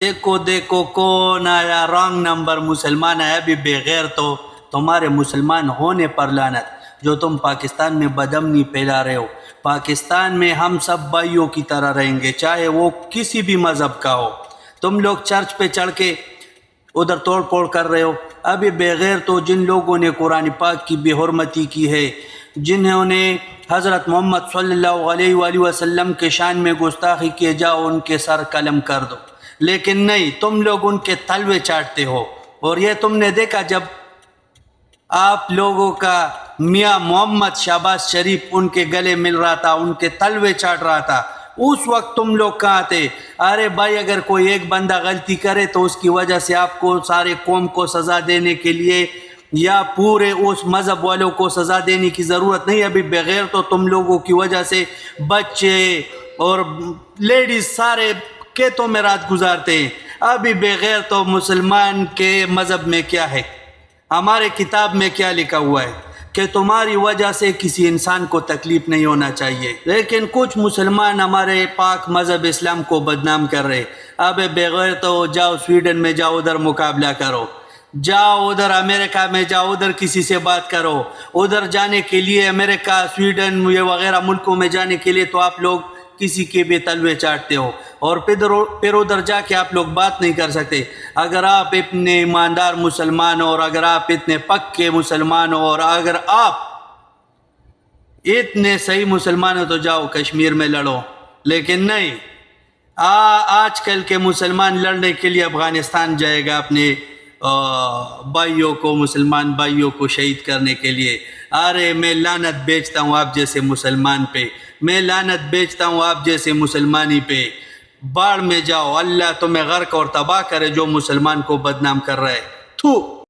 دیکھو دیکھو کون آیا، رانگ نمبر مسلمان آیا بھی بغیر تو تمہارے مسلمان ہونے پر لعنت، جو تم پاکستان میں بدامنی پھیلا رہے ہو۔ پاکستان میں ہم سب بھائیوں کی طرح رہیں گے، چاہے وہ کسی بھی مذہب کا ہو۔ تم لوگ چرچ پہ چڑھ کے ادھر توڑ پھوڑ کر رہے ہو۔ ابھی بغیر تو جن لوگوں نے قرآن پاک کی بے حرمتی کی ہے، جنہوں نے حضرت محمد صلی اللہ علیہ وآلہ وسلم کے شان میں گستاخی کیے، جاؤ ان کے سر قلم کر دو، لیکن نہیں، تم لوگ ان کے تلوے چاٹتے ہو۔ اور یہ تم نے دیکھا جب آپ لوگوں کا میاں محمد شہباز شریف ان کے گلے مل رہا تھا، ان کے تلوے چاٹ رہا تھا، اس وقت تم لوگ کہاں تھے؟ ارے بھائی، اگر کوئی ایک بندہ غلطی کرے تو اس کی وجہ سے آپ کو سارے قوم کو سزا دینے کے لیے یا پورے اس مذہب والوں کو سزا دینے کی ضرورت نہیں۔ ابھی بغیر تو تم لوگوں کی وجہ سے بچے اور لیڈیز سارے کھیتوں میں رات گزارتے ہیں۔ ابھی بغیر تو مسلمان کے مذہب میں کیا ہے، ہمارے کتاب میں کیا لکھا ہوا ہے کہ تمہاری وجہ سے کسی انسان کو تکلیف نہیں ہونا چاہیے، لیکن کچھ مسلمان ہمارے پاک مذہب اسلام کو بدنام کر رہے۔ اب بغیر تو جاؤ سویڈن میں جاؤ، ادھر مقابلہ کرو، جاؤ ادھر امریکہ میں جاؤ، ادھر کسی سے بات کرو۔ ادھر جانے کے لیے امریکہ، سویڈن یہ وغیرہ ملکوں میں جانے کے لیے تو آپ لوگ کسی کے بھی تلوے چاٹتے ہو، اور پھر ادھر جا کے آپ لوگ بات نہیں کر سکتے۔ اگر آپ اتنے ایماندار مسلمان ہو، اور اگر آپ اتنے پکے مسلمان ہو، اور اگر آپ اتنے صحیح مسلمان ہو تو جاؤ کشمیر میں لڑو، لیکن نہیں، آج کل کے مسلمان لڑنے کے لیے افغانستان جائے گا اپنے بھائیوں کو، مسلمان بھائیوں کو شہید کرنے کے لیے۔ ارے میں لعنت بیچتا ہوں آپ جیسے مسلمان پہ، میں لعنت بیچتا ہوں آپ جیسے مسلمانی پہ۔ باڑ میں جاؤ، اللہ تمہیں غرق اور تباہ کرے جو مسلمان کو بدنام کر رہا ہے۔ تھو۔